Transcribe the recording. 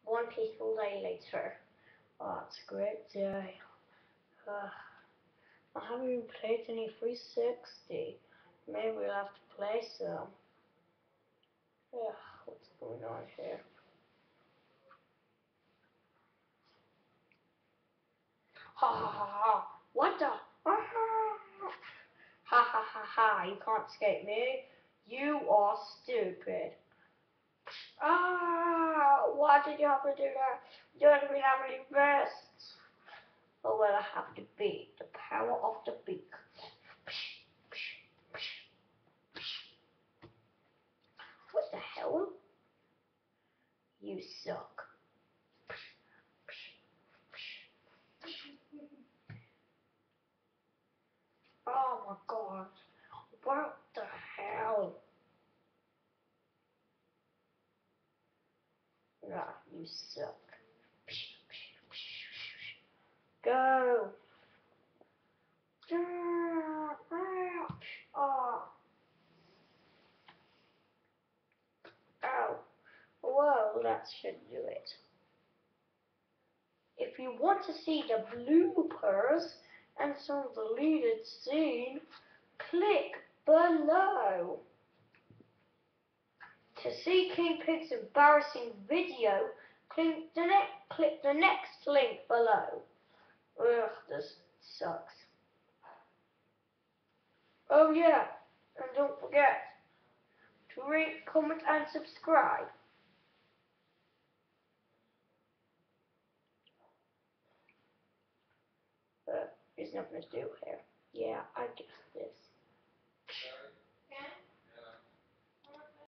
One peaceful day later. Oh, it's a great day. I haven't even played any 360. Maybe we'll have to play some. Yeah, what's going on here? Ha ha ha ha! What the? Ha ha ha ha! You can't escape me. You are stupid. Ah! Why did you have to do that? You don't even have any vests. Oh well, I have to beat the power of the beak. What the hell? You suck. Oh my god. What the hell? Nah, you suck. Go. Oh. Ow. Well, that should do it. If you want to see the bloopers and some deleted scene, click below. To see King Pig's embarrassing video, click the next link below. Ugh, this sucks. Oh yeah, and don't forget to rate, comment and subscribe. There's nothing to do here. Yeah, I guess this.